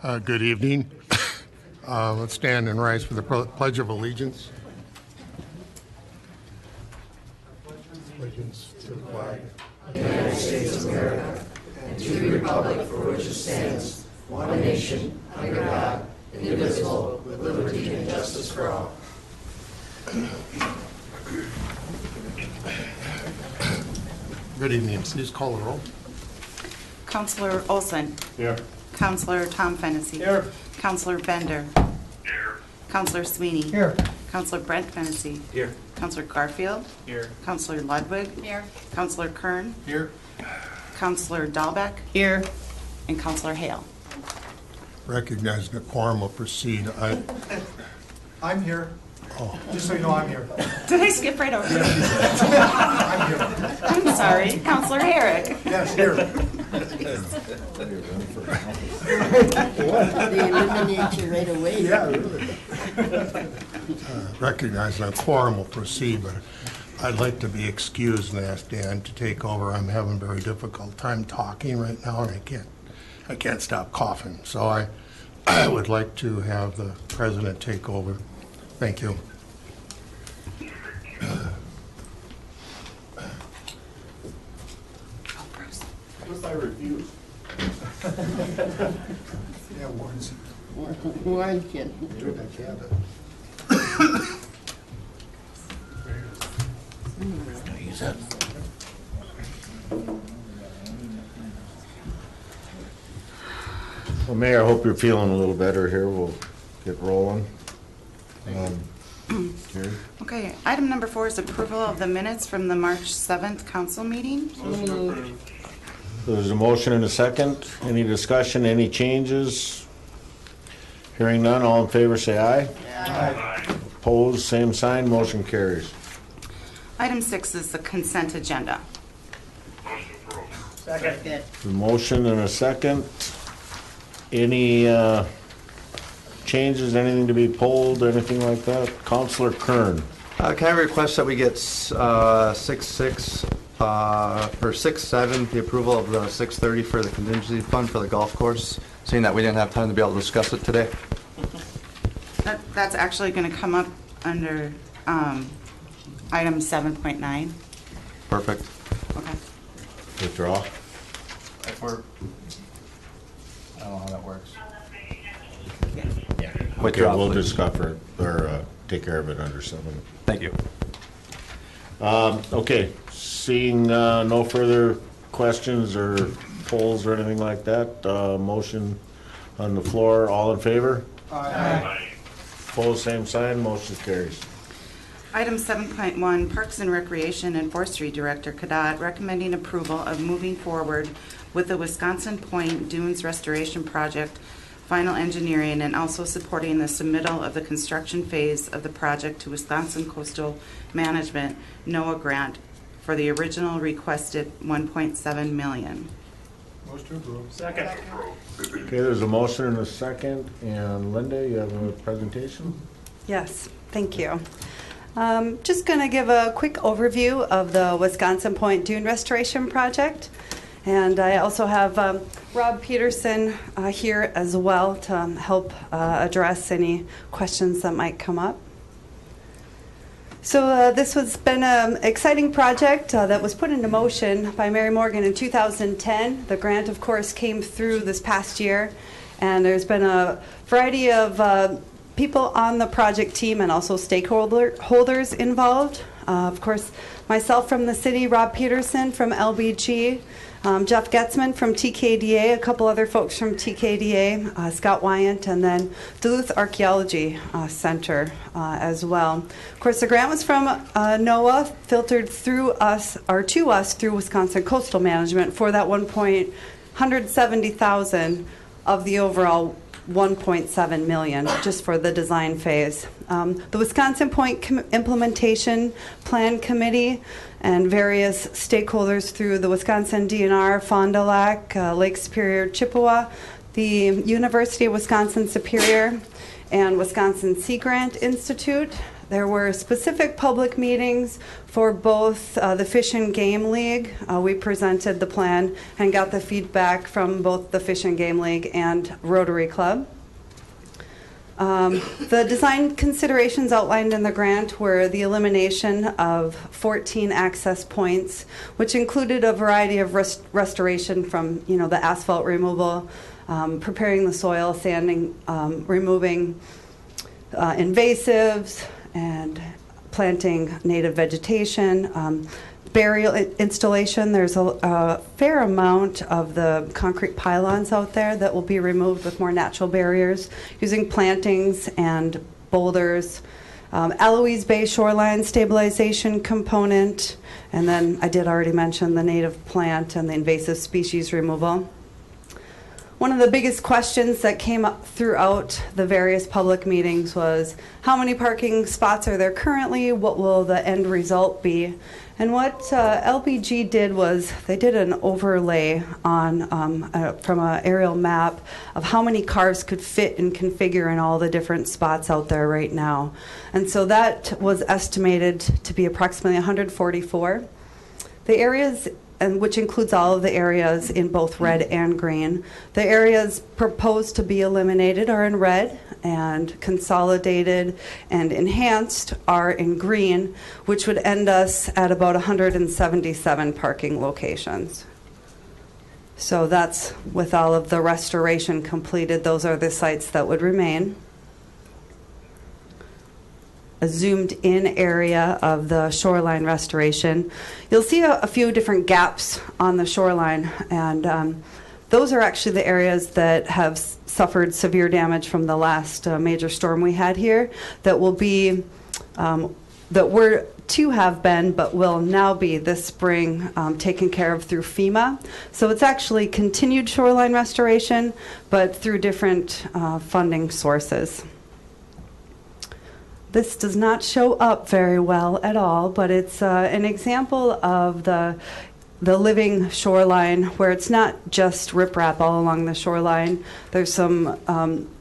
Good evening. Let's stand and rise for the Pledge of Allegiance. Allegiance to the flag of the United States of America and to the republic for which it stands, one nation, under God, indivisible, with liberty and justice for all. Good evening. Please call the roll. Councilor Olson. Here. Councilor Tom Fennessy. Here. Councilor Bender. Here. Councilor Sweeney. Here. Councilor Brent Fennessy. Here. Councilor Garfield. Here. Councilor Ludwig. Here. Councilor Kern. Here. Councilor Dahlbeck. Here. And Councilor Hale. Recognizing the quorum will proceed. I'm here. Oh. Just so you know, I'm here. Did I skip right over? I'm here. I'm sorry. Councilor Herrick. Yes, here. They eliminate you right away. Yeah, really. Recognizing the quorum will proceed, but I'd like to be excused and ask Dan to take over. I'm having a very difficult time talking right now, and I can't stop coughing. So I would like to have the president take over. Thank you. First I refuse. Yeah, Warren's. Warren can. Do I can't. Well, Mayor, I hope you're feeling a little better here. We'll get rolling. Okay. Item number 4 is approval of the minutes from the March 7th council meeting. There's a motion and a second. Any discussion, any changes? Hearing none, all in favor say aye. Aye. Opposed, same sign, motion carries. Item 6 is the consent agenda. Second. A motion and a second. Any changes, anything to be pulled, anything like that? Councilor Kern. Can I request that we get 6-6 or 6-7, the approval of the 6:30 for the contingency fund for the golf course, seeing that we didn't have time to be able to discuss it today? That's actually going to come up under item 7.9. Perfect. Okay. Withdraw. If we're, I don't know how that works. Okay, Withdraw, we'll please. discuss it or take care of it under 7. Thank you. Okay, seeing no further questions or polls or anything like that, motion on the floor, all in favor? Aye. Opposed, same sign, motion carries. Item 7.1, Parks and Recreation and Forestry Director Kadat recommending approval of moving forward with the Wisconsin Point Dunes Restoration Project final engineering and also supporting the submittal of the construction phase of the project to Wisconsin Coastal Management NOAA grant for the original requested $1.7 million. Motion to approve. Second. Okay, there's a motion and a second, and Linda, you have a presentation? Yes, thank you. Just going to give a quick overview of the Wisconsin Point Dune Restoration Project. And I also have Rob Peterson here as well to help address any questions that might come up. So this has been an exciting project that was put into motion by Mary Morgan in 2010. The grant, of course, came through this past year, and there's been a variety of people on the project team and also stakeholders involved. Of course, myself from the city, Rob Peterson from LBG, Jeff Getzman from TKDA, a couple other folks from TKDA, Scott Wyant, and then Duluth Archaeology Center as well. Of course, the grant was from NOAA, filtered through us, or to us through Wisconsin Coastal Management for that $170,000 of the overall $1.7 million just for the design phase. The Wisconsin Point Implementation Plan Committee and various stakeholders through the Wisconsin DNR, Fond du Lac, Lake Superior, Chippewa, the University of Wisconsin Superior, and Wisconsin Sea Grant Institute. There were specific public meetings for both the Fish and Game League. We presented the plan and got the feedback from both the Fish and Game League and Rotary Club. The design considerations outlined in the grant were the elimination of 14 access points, which included a variety of restoration from, the asphalt removal, preparing the soil, sanding, removing invasives, and planting native vegetation. Burial installation, there's a fair amount of the concrete pylons out there that will be removed with more natural barriers using plantings and boulders. Eloise Bay shoreline stabilization component, and then I did already mention the native plant and the invasive species removal. One of the biggest questions that came up throughout the various public meetings was, how many parking spots are there currently? What will the end result be? And what LBG did was they did an overlay on from an aerial map of how many cars could fit and configure in all the different spots out there right now. And so that was estimated to be approximately 144. The areas, and which includes all of the areas in both red and green. The areas proposed to be eliminated are in red, and consolidated and enhanced are in green, which would end us at about 177 parking locations. So that's with all of the restoration completed. Those are the sites that would remain. A zoomed in area of the shoreline restoration. You'll see a few different gaps on the shoreline, and those are actually the areas that have suffered severe damage from the last major storm we had here that will be, that were to have been but will now be this spring taken care of through FEMA. So it's actually continued shoreline restoration, but through different funding sources. This does not show up very well at all, but it's an example of the living shoreline where it's not just riprap all along the shoreline. There's some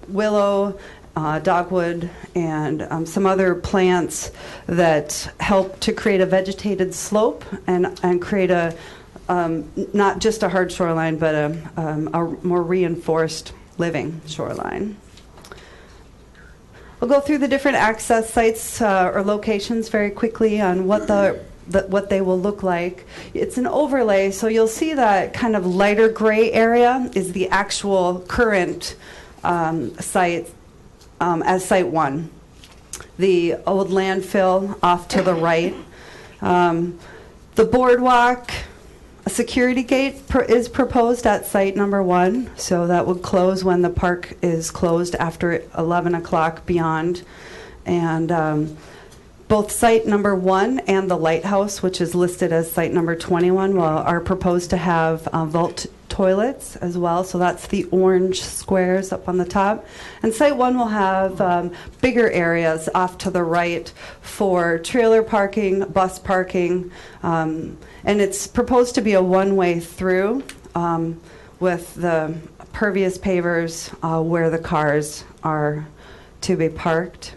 willow, dogwood, and some other plants that help to create a vegetated slope and create a not just a hard shoreline, but a more reinforced living shoreline. We'll go through the different access sites or locations very quickly on what what they will look like. It's an overlay, so you'll see that kind of lighter gray area is the actual current site as Site 1. The old landfill off to the right. The boardwalk, a security gate is proposed at Site number 1, so that would close when the park is closed after 11 o'clock beyond. And both Site number 1 and the lighthouse, which is listed as Site number 21, are proposed to have vault toilets as well. So that's the orange squares up on the top. And Site 1 will have bigger areas off to the right for trailer parking, bus parking, and it's proposed to be a one-way through with the pervious pavers where the cars are to be parked.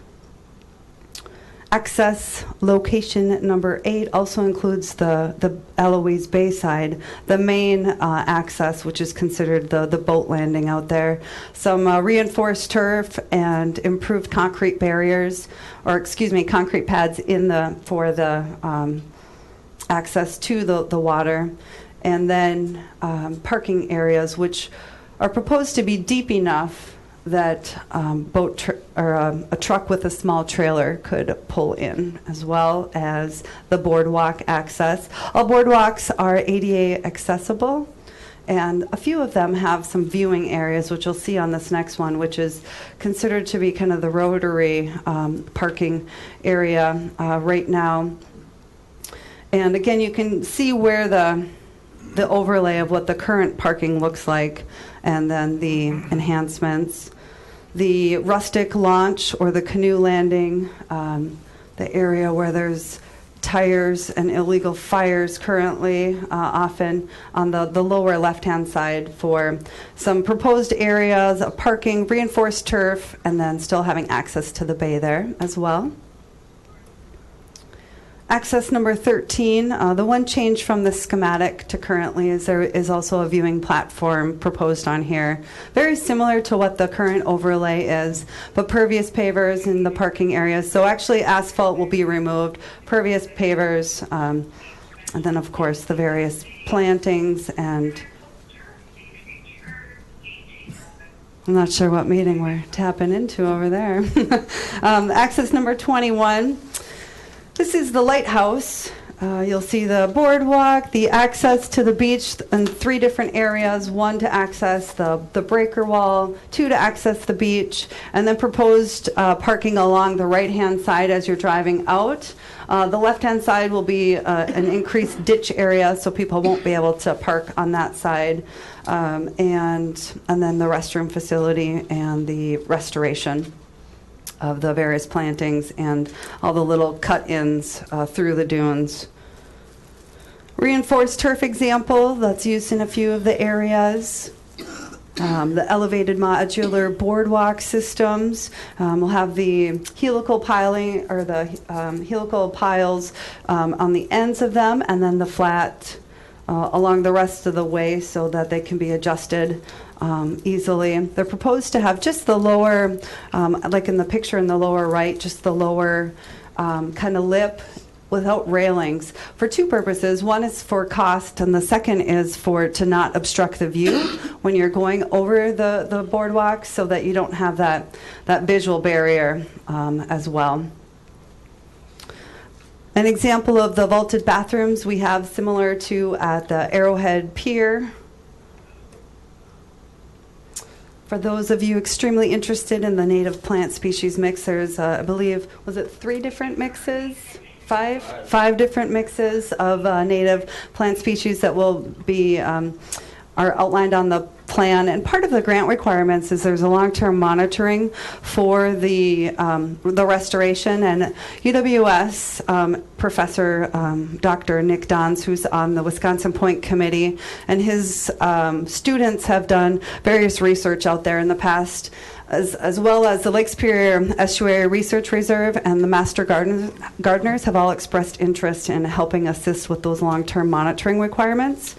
Access location number 8 also includes the Eloise Bay side, the main access, which is considered the boat landing out there. Some reinforced turf and improved concrete barriers, or excuse me, concrete pads for the access to the water, and then parking areas, which are proposed to be deep enough that a truck with a small trailer could pull in, as well as the boardwalk access. All boardwalks are ADA accessible, and a few of them have some viewing areas, which you'll see on this next one, which is considered to be kind of the rotary parking area right now. And again, you can see where the overlay of what the current parking looks like, and then the enhancements. The rustic launch or the canoe landing, the area where there's tires and illegal fires currently, often on the lower left-hand side, for some proposed areas of parking, reinforced turf, and then still having access to the bay there as well. Access number 13, the one change from the schematic to currently is there is also a viewing platform proposed on here. Very similar to what the current overlay is, but pervious pavers in the parking areas. So actually asphalt will be removed, pervious pavers, and then of course the various plantings, and I'm not sure what meeting we're tapping into over there. Access number 21. This is the lighthouse. You'll see the boardwalk, the access to the beach in 3 different areas. 1 to access the breaker wall, 2 to access the beach, and then proposed parking along the right-hand side as you're driving out. The left-hand side will be an increased ditch area, so people won't be able to park on that side. And then the restroom facility and the restoration of the various plantings and all the little cut-ins through the dunes. Reinforced turf example that's used in a few of the areas. The elevated modular boardwalk systems. We'll have the helical piling, or the helical piles on the ends of them, and then the flat along the rest of the way so that they can be adjusted easily. They're proposed to have just the lower, like in the picture in the lower right, just the lower kind of lip without railings for 2 purposes. One is for cost, and the second is to not obstruct the view when you're going over the boardwalk, so that you don't have that visual barrier as well. An example of the vaulted bathrooms we have similar to at the Arrowhead Pier. For those of you extremely interested in the native plant species mix, there's, I believe, was it 3 different mixes? 5 different mixes of native plant species that will be are outlined on the plan. And part of the grant requirements is there's a long-term monitoring for the restoration. And UWS Professor Dr. Nick Dons, who's on the Wisconsin Point Committee, and his students have done various research out there in the past, as well as the Lake Superior Estuary Research Reserve and the Master Gardeners have all expressed interest in helping assist with those long-term monitoring requirements.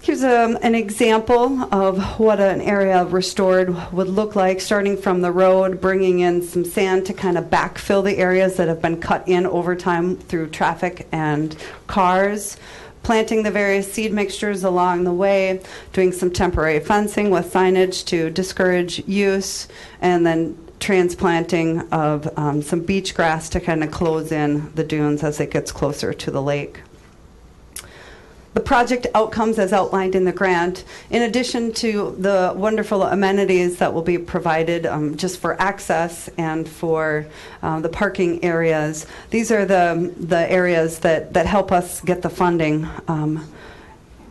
Here's an example of what an area restored would look like, starting from the road, bringing in some sand to kind of backfill the areas that have been cut in over time through traffic and cars, planting the various seed mixtures along the way, doing some temporary fencing with signage to discourage use, and then transplanting of some beach grass to kind of close in the dunes as it gets closer to the lake. The project outcomes as outlined in the grant, in addition to the wonderful amenities that will be provided just for access and for the parking areas, these are the areas that help us get the funding,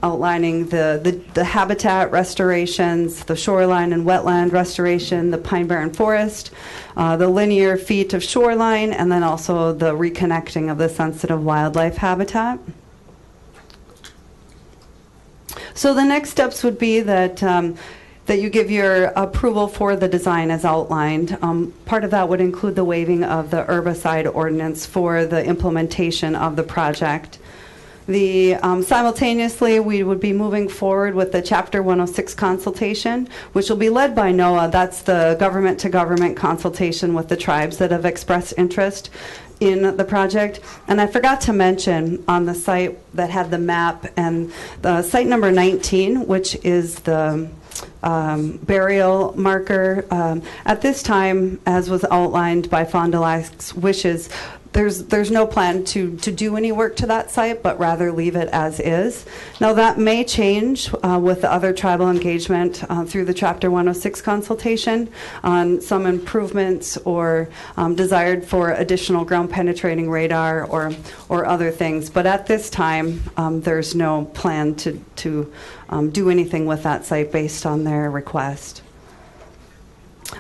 outlining the habitat restorations, the shoreline and wetland restoration, the pine barren forest, the linear feet of shoreline, and then also the reconnecting of the sensitive wildlife habitat. So the next steps would be that you give your approval for the design as outlined. Part of that would include the waiving of the herbicide ordinance for the implementation of the project. Simultaneously, we would be moving forward with the Chapter 106 consultation, which will be led by NOAA. That's the government-to-government consultation with the tribes that have expressed interest in the project. And I forgot to mention on the site that had the map, and the site number 19, which is the burial marker. At this time, as was outlined by Fond du Lac's wishes, there's no plan to do any work to that site, but rather leave it as is. Now that may change with the other tribal engagement through the Chapter 106 consultation on some improvements or desired for additional ground penetrating radar or other things. But at this time, there's no plan to do anything with that site based on their request.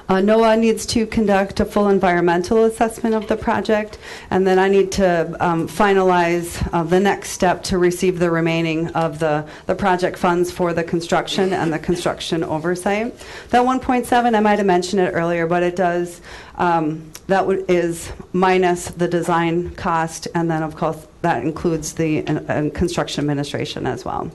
NOAA needs to conduct a full environmental assessment of the project, and then I need to finalize the next step to receive the remaining of the project funds for the construction and the construction oversight. That 1.7, I might have mentioned it earlier, but it does, is minus the design cost, and then of course that includes the construction administration as well.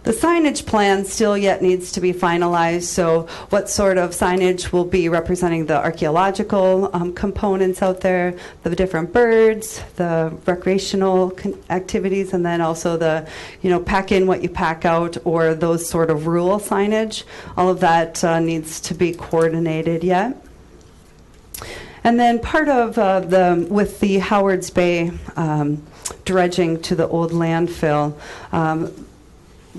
The signage plan still yet needs to be finalized, so what sort of signage will be representing the archaeological components out there, the different birds, the recreational activities, and then also the, pack in what you pack out, or those sort of rural signage. All of that needs to be coordinated yet. And then part of with the Howards Bay dredging to the old landfill,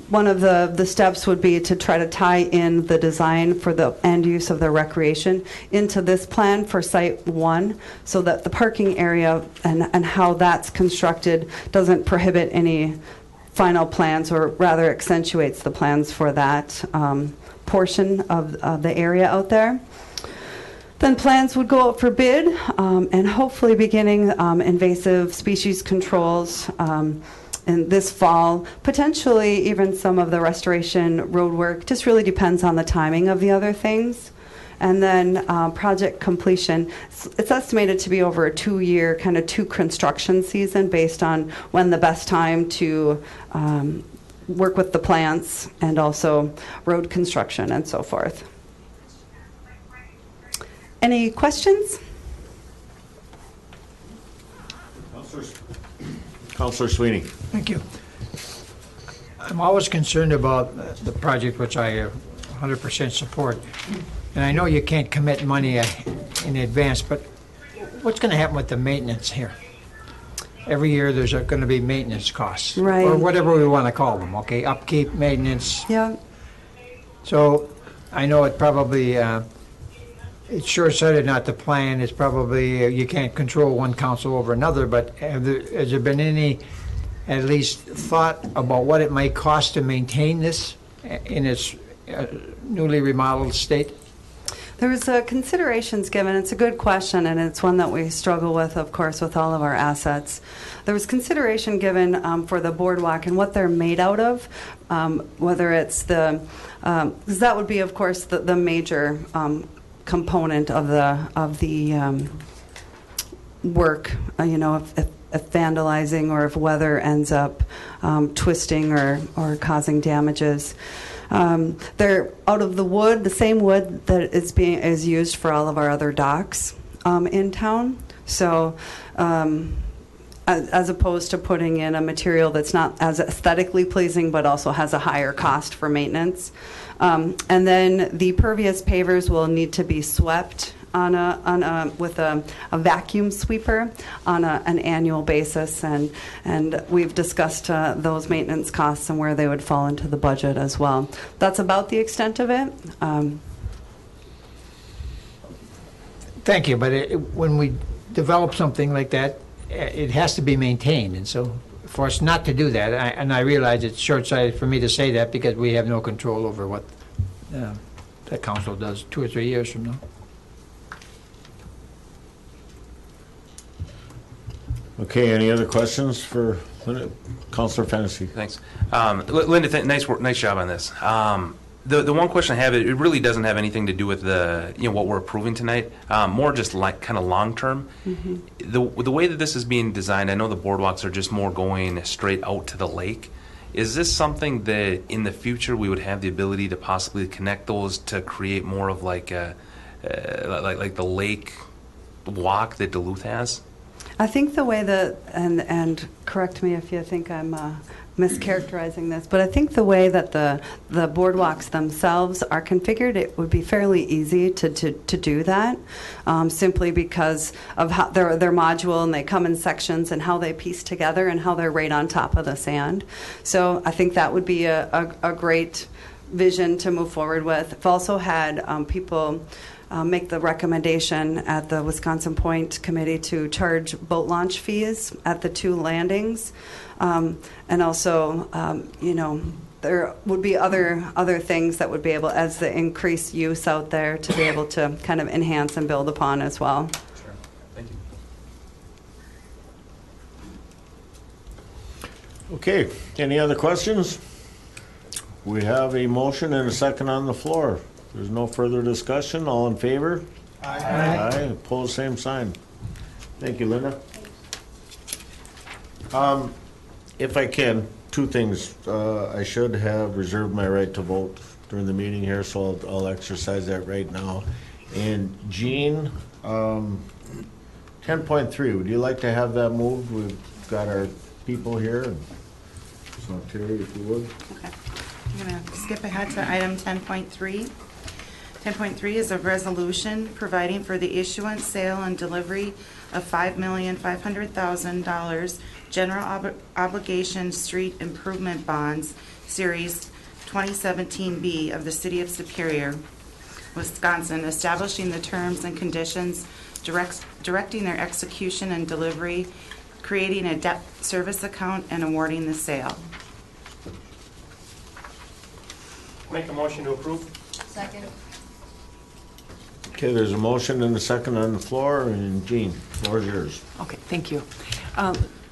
one of the steps would be to try to tie in the design for the end use of the recreation into this plan for Site 1, so that the parking area and how that's constructed doesn't prohibit any final plans, or rather accentuates the plans for that portion of the area out there. Then plans would go out for bid, and hopefully beginning invasive species controls in this fall, potentially even some of the restoration road work. Just really depends on the timing of the other things. And then project completion, it's estimated to be over a 2-year, kind of 2 construction season, based on when the best time to work with the plants and also road construction and so forth. Any questions? Councillor Sweeney. Thank you. I'm always concerned about the project, which I 100% support. And I know you can't commit money in advance, but what's going to happen with the maintenance here? Every year there's going to be maintenance costs. Right. Or whatever we want to call them, okay? Upkeep, maintenance. Yeah. So I know it probably, it's short-sighted not to plan. It's probably, you can't control one council over another, but has there been any, at least, thought about what it might cost to maintain this in its newly remodeled state? There was considerations given. It's a good question, and it's one that we struggle with, of course, with all of our assets. There was consideration given for the boardwalk and what they're made out of, whether it's the, because that would be, of course, the major component of the work. If vandalizing or if weather ends up twisting or causing damages. They're out of the wood, the same wood that is used for all of our other docks in town. So as opposed to putting in a material that's not as aesthetically pleasing but also has a higher cost for maintenance. And then the pervious pavers will need to be swept with a vacuum sweeper on an annual basis, and we've discussed those maintenance costs and where they would fall into the budget as well. That's about the extent of it. Thank you, but when we develop something like that, it has to be maintained, and so for us not to do that, and I realize it's short-sighted for me to say that because we have no control over what the council does 2 or 3 years from now. Okay, any other questions for Linda? Councillor Fennessy. Thanks. Linda, nice job on this. The one question I have, it really doesn't have anything to do with what we're approving tonight. More just like kind of long term. Mm-hmm. The way that this is being designed, I know the boardwalks are just more going straight out to the lake. Is this something that in the future we would have the ability to possibly connect those to create more of like the lake walk that Duluth has? I think the way that, and correct me if you think I'm mischaracterizing this, but I think the way that the boardwalks themselves are configured, it would be fairly easy to do that, simply because of how they're modular and they come in sections and how they piece together and how they're right on top of the sand. So I think that would be a great vision to move forward with. I've also had people make the recommendation at the Wisconsin Point Committee to charge boat launch fees at the 2 landings. And also, there would be other things that would be able, as the increased use out there, to be able to kind of enhance and build upon as well. Sure. Thank you. Okay, any other questions? We have a motion and a second on the floor. There's no further discussion. All in favor? Aye. Aye. Opposed, same sign. Thank you, Linda. If I can, 2 things. I should have reserved my right to vote during the meeting here, so I'll exercise that right now. And Jean, 10.3, would you like to have that moved? We've got our people here. So Terry, if you would. Okay. I'm going to skip ahead to item 10.3. 10.3 is a resolution providing for the issuance, sale, and delivery of $5,500,000 general obligation street improvement bonds, Series 2017B of the City of Superior, Wisconsin, establishing the terms and conditions, directing their execution and delivery, creating a debt service account, and awarding the sale. Make a motion to approve. Second. Okay, there's a motion and a second on the floor, and Jean, floor is yours. Okay, thank you.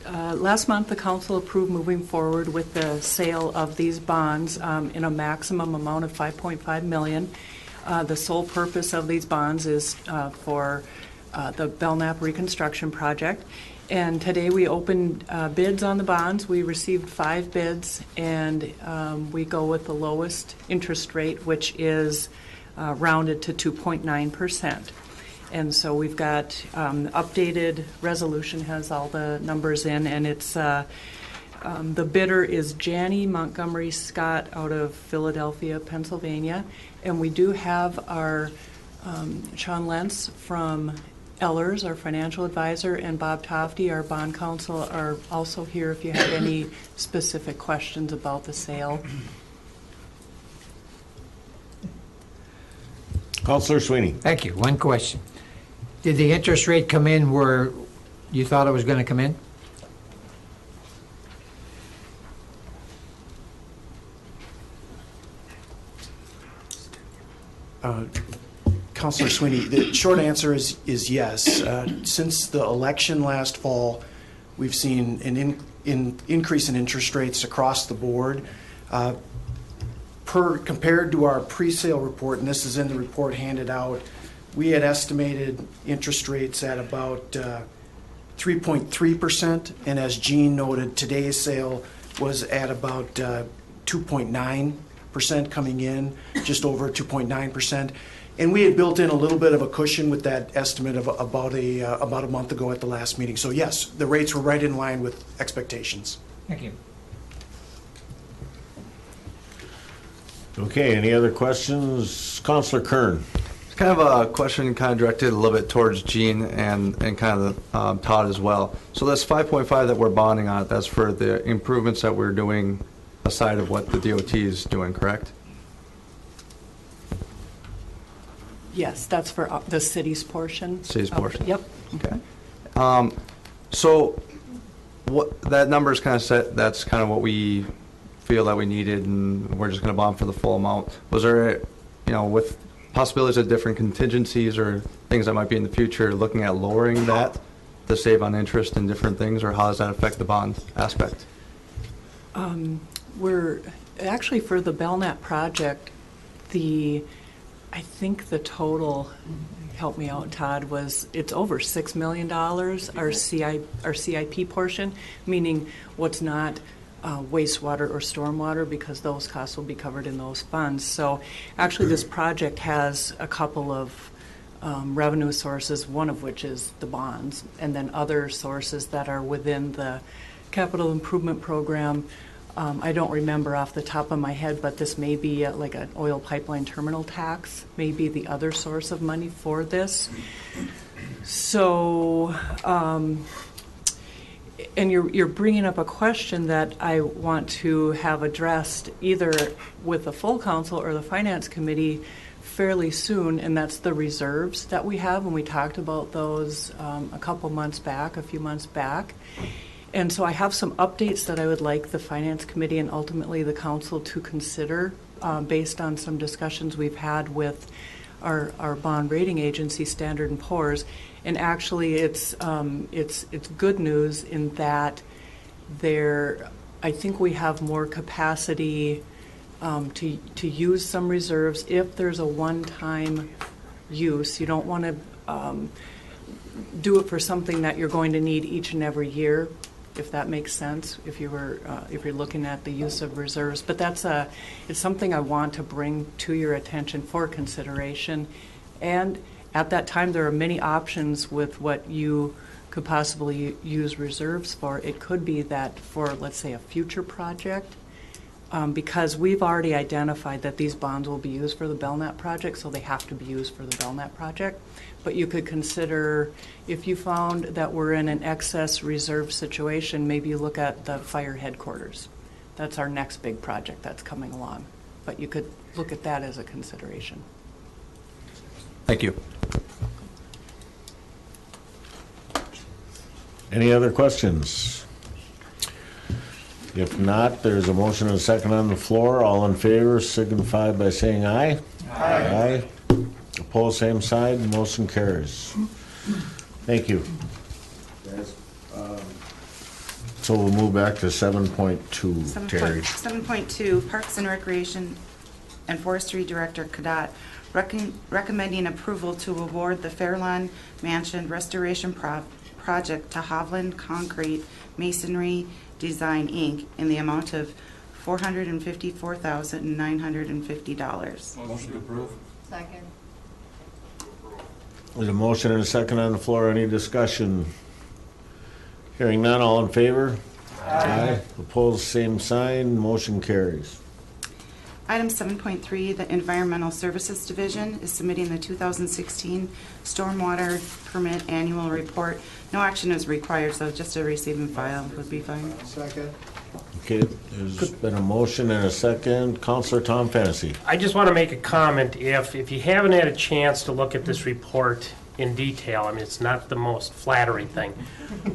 Last month, the council approved moving forward with the sale of these bonds in a maximum amount of $5.5 million. The sole purpose of these bonds is for the Belknap reconstruction project. And today we opened bids on the bonds. We received 5 bids, and we go with the lowest interest rate, which is rounded to 2.9%. And so we've got updated resolution, has all the numbers in, and it's the bidder is Janney Montgomery Scott out of Philadelphia, Pennsylvania. And we do have our Sean Lentz from Ellers, our financial advisor, and Bob Tofty, our bond counsel, are also here if you have any specific questions about the sale. Councilor Sweeney. Thank you. One question. Did the interest rate come in where you thought it was going to come in? Councilor Sweeney, the short answer is yes. Since the election last fall, we've seen an increase in interest rates across the board. Compared to our pre-sale report, and this is in the report handed out, we had estimated interest rates at about 3.3%, and as Jean noted, today's sale was at about 2.9% coming in, just over 2.9%. And we had built in a little bit of a cushion with that estimate of about a month ago at the last meeting. So yes, the rates were right in line with expectations. Thank you. Okay, any other questions? Councilor Kern. It's kind of a question kind of directed a little bit towards Jean and kind of Todd as well. So this 5.5 that we're bonding on, that's for the improvements that we're doing aside of what the DOT is doing, correct? Yes, that's for the city's portion. City's portion? Yep. Okay. So what that number is kind of set, that's kind of what we feel that we needed, and we're just going to bond for the full amount. Was there, with possibilities of different contingencies or things that might be in the future, looking at lowering that to save on interest and different things, or how does that affect the bond aspect? We're actually, for the Belknap project, I think the total, help me out, Todd, it's over $6 million, our CIP portion, meaning what's not wastewater or stormwater, because those costs will be covered in those funds. So actually this project has a couple of revenue sources, one of which is the bonds, and then other sources that are within the capital improvement program. I don't remember off the top of my head, but this may be like an oil pipeline terminal tax, may be the other source of money for this. So, and you're bringing up a question that I want to have addressed either with the full council or the finance committee fairly soon, and that's the reserves that we have, and we talked about those a few months back. And so I have some updates that I would like the Finance Committee and ultimately the Council to consider based on some discussions we've had with our bond rating agency, Standard & Poor's. And actually, it's good news in that I think we have more capacity to use some reserves if there's a one-time use. You don't want to do it for something that you're going to need each and every year, if that makes sense, if you're looking at the use of reserves. But it's something I want to bring to your attention for consideration. And at that time, there are many options with what you could possibly use reserves for. It could be that for, let's say, a future project, because we've already identified that these bonds will be used for the Belknap project, so they have to be used for the Belknap project. But you could consider, if you found that we're in an excess reserve situation, maybe you look at the fire headquarters. That's our next big project that's coming along. But you could look at that as a consideration. Thank you. Any other questions? If not, there's a motion and a second on the floor. All in favor signify by saying aye. Aye. Opposed, same side. Motion carries. Thank you. So we'll move back to 7.2, Terry. 7.2, Parks and Recreation and Forestry Director Kadat recommending approval to award the Fairlawn Mansion Restoration Project to Hovland Concrete Masonry Design, Inc. in the amount of $454,950. Motion to approve. Second. There's a motion and a second on the floor. Any discussion? Hearing none, all in favor? Aye. Opposed, same sign. Motion carries. Item 7.3, the Environmental Services Division is submitting the 2016 Stormwater Permit Annual Report. No action is required, so just a receive and file would be fine. Second. Okay, there's been a motion and a second. Counselor Tom Fennessy. I just want to make a comment. If you haven't had a chance to look at this report in detail, I mean, it's not the most flattering thing.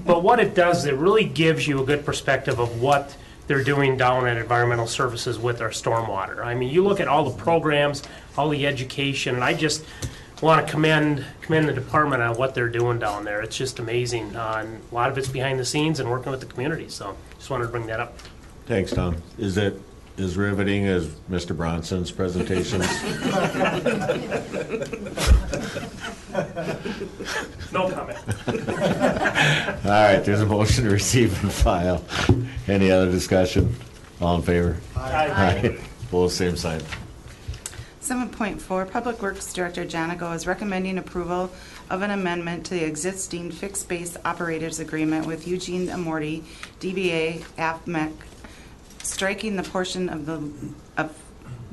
But what it does, it really gives you a good perspective of what they're doing down at Environmental Services with our stormwater. I mean, you look at all the programs, all the education, and I just want to commend the department on what they're doing down there. It's just amazing. A lot of it's behind the scenes and working with the community, so just wanted to bring that up. Thanks, Tom. Is it as riveting as Mr. Bronson's presentations? No comment. All right, there's a motion to receive and file. Any other discussion? All in favor? Aye. Both same sign. 7.4, Public Works Director Janico is recommending approval of an amendment to the existing fixed base operators agreement with Eugene Amorti, DBA AFMEC, striking the portion of the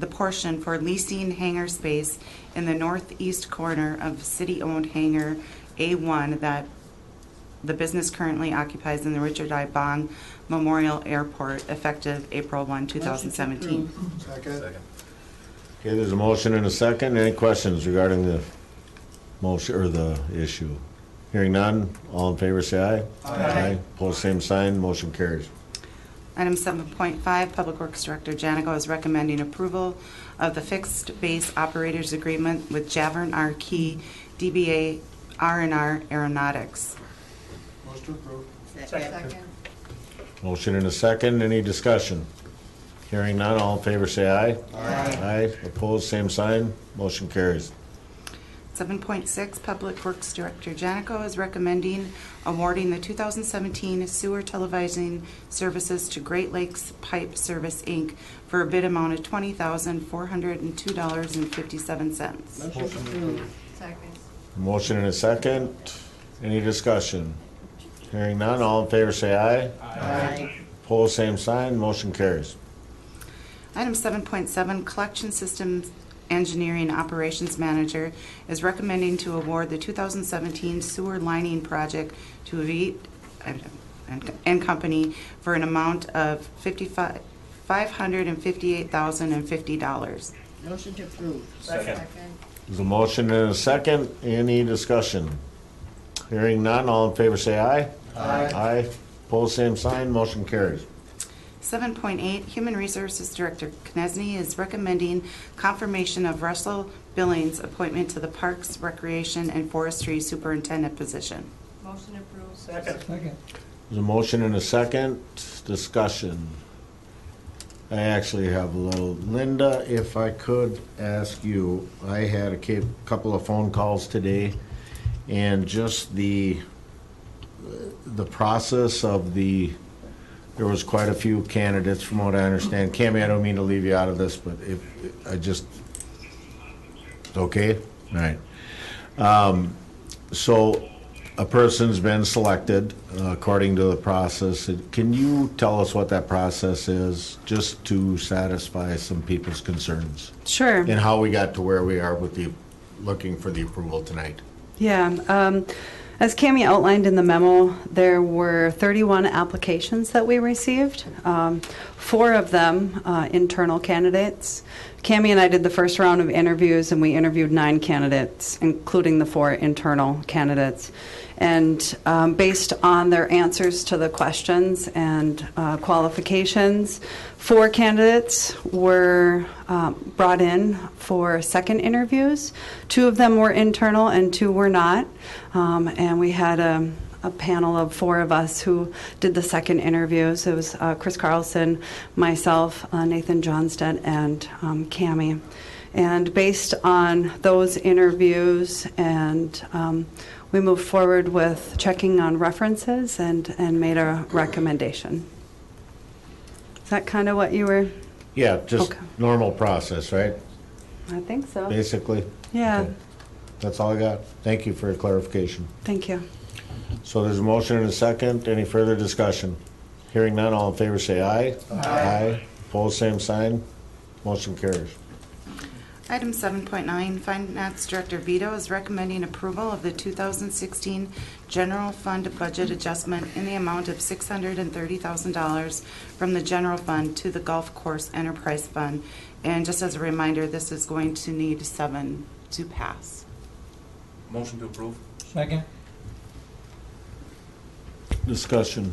portion for leasing hangar space in the northeast corner of city-owned hangar A1 that the business currently occupies in the Richard I. Bong Memorial Airport, effective April 1, 2017. Second. Okay, there's a motion and a second. Any questions regarding the motion or the issue? Hearing none, all in favor say aye. Aye. Opposed, same sign. Motion carries. Item 7.5, Public Works Director Janico is recommending approval of the fixed base operators agreement with Javern R. Key, DBA R&R Aeronautics. Motion to approve. Second. Motion and a second. Any discussion? Hearing none, all in favor say aye. Aye. Opposed, same sign. Motion carries. 7.6, Public Works Director Janico is recommending awarding the 2017 sewer televising services to Great Lakes Pipe Service, Inc. for a bid amount of $20,402.57. Second. Motion and a second. Any discussion? Hearing none, all in favor say aye. Aye. Opposed, same sign. Motion carries. Item 7.7, Collection Systems Engineering Operations Manager is recommending to award the 2017 sewer lining project to Avit and Company for an amount of $558,050. Motion to approve. There's a motion and a second. Any discussion? Hearing none, all in favor say aye. Aye. Pose same sign, motion carries. 7.8, Human Resources Director Knesny is recommending confirmation of Russell Billings' appointment to the Parks, Recreation, and Forestry Superintendent position. Motion approved. Second. There's a motion and a second. Discussion. I actually have a little. Linda, if I could ask you, I had a couple of phone calls today, and just the process of there was quite a few candidates from what I understand. Cammie, I don't mean to leave you out of this, but okay? All right. So a person's been selected according to the process. Can you tell us what that process is, just to satisfy some people's concerns? Sure. And how we got to where we are with looking for the approval tonight? Yeah. As Cammie outlined in the memo, there were 31 applications that we received. 4 of them internal candidates. Cammie and I did the first round of interviews, and we interviewed 9 candidates, including the 4 internal candidates. And based on their answers to the questions and qualifications, 4 candidates were brought in for second interviews. 2 of them were internal and 2 were not. And we had a panel of 4 of us who did the second interviews. It was Chris Carlson, myself, Nathan Johnstead, and Cammie. And based on those interviews, and we moved forward with checking on references and made a recommendation. Is that kind of what you were? Yeah, just Okay. normal process, right? I think so. Basically? Yeah. Okay. That's all I got. Thank you for your clarification. Thank you. So there's a motion and a second. Any further discussion? Hearing none, all in favor say aye. Aye. Opposed, same sign. Motion carries. Item 7.9, Finance Director Vito is recommending approval of the 2016 General Fund Budget Adjustment in the amount of $630,000 from the General Fund to the Golf Course Enterprise Fund. And just as a reminder, this is going to need 7 to pass. Motion to approve. Second. Discussion.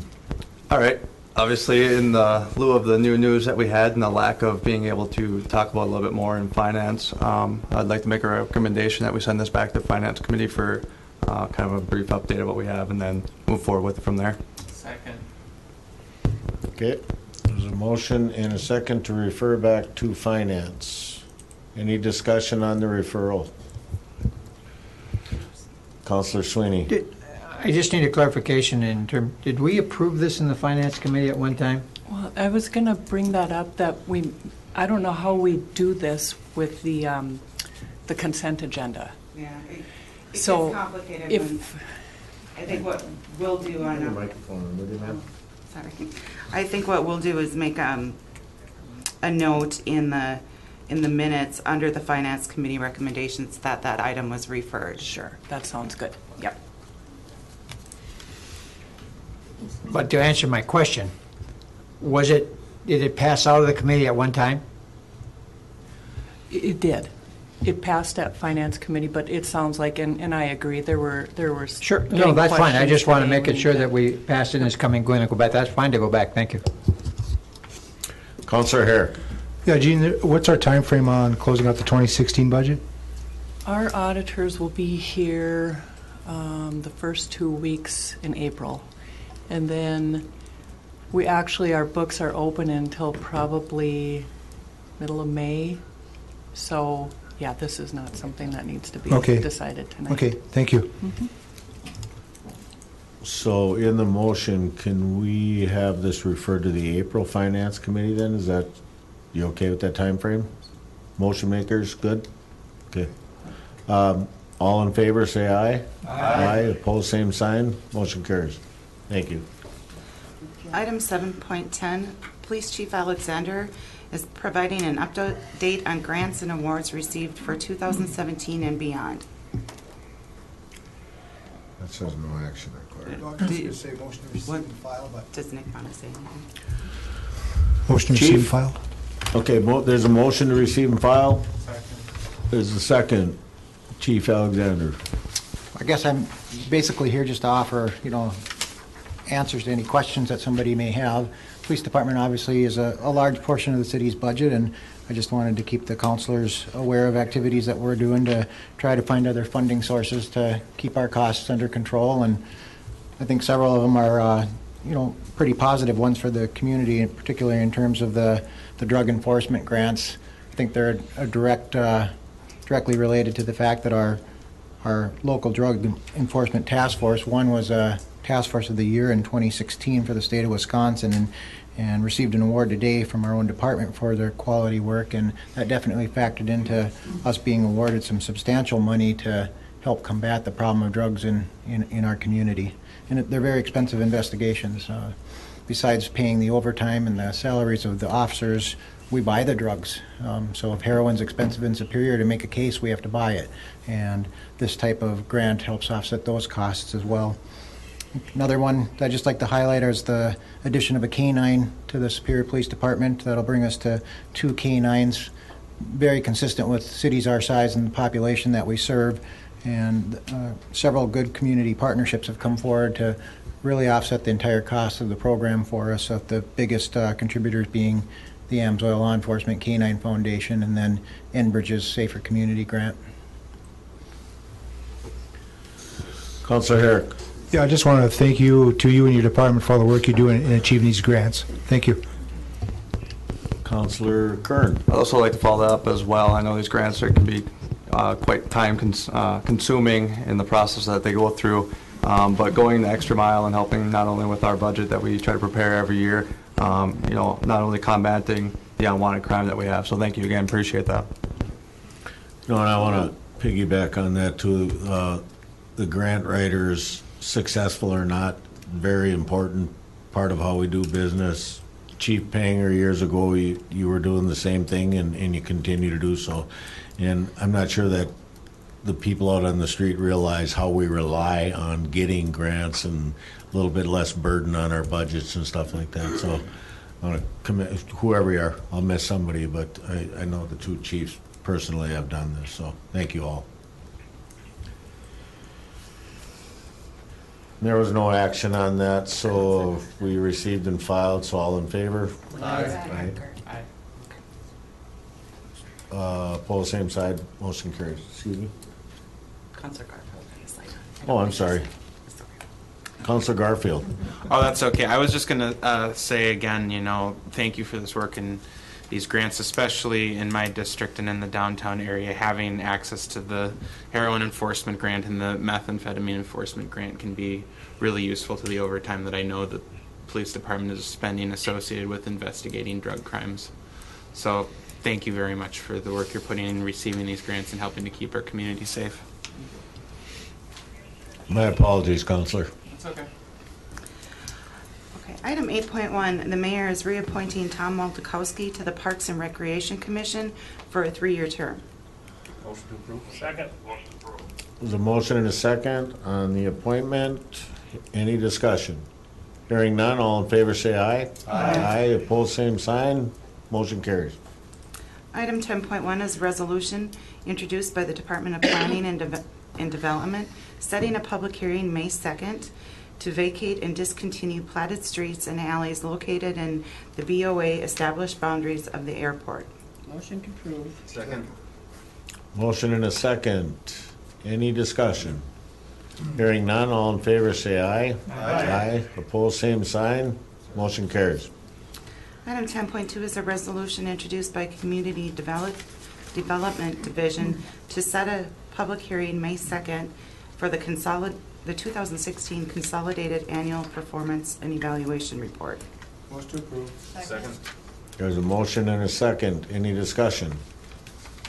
All right. Obviously, in the lieu of the new news that we had and the lack of being able to talk about a little bit more in finance, I'd like to make a recommendation that we send this back to the Finance Committee for kind of a brief update of what we have and then move forward with it from there. Second. Okay. There's a motion and a second to refer back to finance. Any discussion on the referral? Counselor Sweeney. I just need a clarification in term, did we approve this in the Finance Committee at one time? Well, I was going to bring that up, that I don't know how we do this with the consent agenda. Yeah, it So, gets complicated if- I think what we'll do on a... Microphone, would you, ma'am? Sorry. I think what we'll do is make a note in the minutes under the Finance Committee recommendations that item was referred. Sure, that sounds good. Yep. But to answer my question, did it pass out of the committee at one time? It did. It passed at Finance Committee, but it sounds like, and I agree, there were Sure, no, getting that's fine. I just questions want to today. make it sure that we passed it and it's going to go back. That's fine to go back. Thank you. Counselor Herrick. Yeah, Gene, what's our time frame on closing out the 2016 budget? Our auditors will be here the first 2 weeks in April. And then our books are open until probably middle of May. So, yeah, this is not something that needs to be decided tonight. Okay, thank you. So in the motion, can we have this referred to the April Finance Committee then? Is that, you okay with that time frame? Motion makers, good? Okay. All in favor, say aye. Aye. Opposed, same sign. Motion carries. Thank you. Item 7.10, Police Chief Alexander is providing an update on grants and awards received for 2017 and beyond. That says no action required. I was gonna say motion to receive and file, but... Does Nick want to say anything? Motion to Chief? receive and file? Okay, there's a motion to receive and file. There's a second. Chief Alexander. I guess I'm basically here just to offer, answers to any questions that somebody may have. Police department obviously is a large portion of the city's budget, and I just wanted to keep the councilors aware of activities that we're doing to try to find other funding sources to keep our costs under control. And I think several of them are, pretty positive ones for the community, and particularly in terms of the drug enforcement grants. I think they're directly related to the fact that our local drug enforcement task force, one was a task force of the year in 2016 for the state of Wisconsin, and received an award today from our own department for their quality work, and that definitely factored into us being awarded some substantial money to help combat the problem of drugs in our community. And they're very expensive investigations. Besides paying the overtime and the salaries of the officers, we buy the drugs. So if heroin's expensive in Superior, to make a case, we have to buy it. And this type of grant helps offset those costs as well. Another one that I'd just like to highlight is the addition of a K-9 to the Superior Police Department. That'll bring us to 2 K-9s, very consistent with cities our size and the population that we serve. And several good community partnerships have come forward to really offset the entire cost of the program for us, with the biggest contributors being the Amsoil Law Enforcement K-9 Foundation, and then Enbridge's Safer Community Grant. Councilor Herrick. Yeah, I just want to thank you and your department for all the work you do in achieving these grants. Thank you. Councilor Kern. I'd also like to follow that up as well. I know these grants can be quite time consuming in the process that they go through, but going the extra mile and helping not only with our budget that we try to prepare every year, not only combating the unwanted crime that we have. So thank you again, appreciate that. And I want to piggyback on that too. The grant writers, successful or not, very important part of how we do business. Chief Panger, years ago, you were doing the same thing, and you continue to do so. And I'm not sure that the people out on the street realize how we rely on getting grants and a little bit less burden on our budgets and stuff like that. So I want to commit, whoever you are, I'll miss somebody, but I know the 2 chiefs personally have done this, so thank you all. There was no action on that, so we received and filed, so all in favor? Aye. Opposed, same side, motion carries. Excuse me? Counselor Garfield, please. Oh, I'm sorry. Councilor Garfield. Oh, that's okay. I was just going to say again, thank you for this work and these grants, especially in my district and in the downtown area. Having access to the heroin enforcement grant and the methamphetamine enforcement grant can be really useful to the overtime that I know the police department is spending associated with investigating drug crimes. So thank you very much for the work you're putting in receiving these grants and helping to keep our community safe. My apologies, Councilor. That's okay. Okay, item 8.1, the mayor is reappointing Tom Waltikowski to the Parks and Recreation Commission for a 3-year term. Motion to approve. Second. Motion approved. There's a motion and a second on the appointment. Any discussion? Hearing none, all in favor say aye. Aye. Opposed, same sign. Motion carries. Item 10.1 is a resolution introduced by the Department of Planning and Development, setting a public hearing May 2nd to vacate and discontinue platted streets and alleys located in the BOA established boundaries of the airport. Motion to approve. Second. Motion and a second. Any discussion? Hearing none, all in favor say aye. Aye. Opposed, same sign. Motion carries. Item 10.2 is a resolution introduced by Community Development Division to set a public hearing May 2nd for the 2016 Consolidated Annual Performance and Evaluation Report. Motion to approve. Second. There's a motion and a second. Any discussion?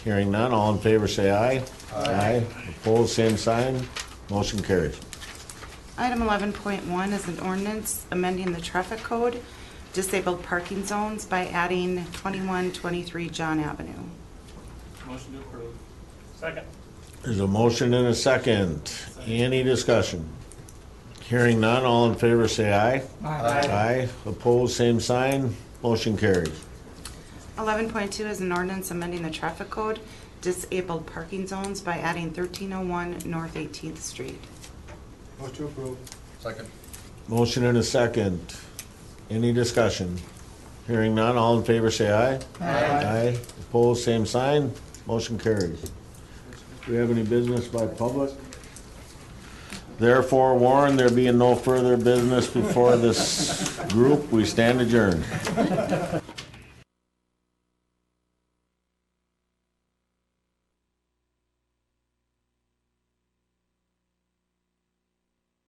Hearing none, all in favor say aye. Aye. Opposed, same sign. Motion carries. Item 11.1 is an ordinance amending the traffic code, disabled parking zones by adding 2123 John Avenue. Motion to approve. Second. There's a motion and a second. Any discussion? Hearing none, all in favor say aye. Aye. Opposed, same sign. Motion carries. 11.2 is an ordinance amending the traffic code, disabled parking zones by adding 1301 North 18th Street. Motion to approve. Second. Motion and a second. Any discussion? Hearing none, all in favor say aye. Aye. Opposed, same sign. Motion carries. Do we have any business by public? Therefore, warned, there being no further business before this group, we stand adjourned.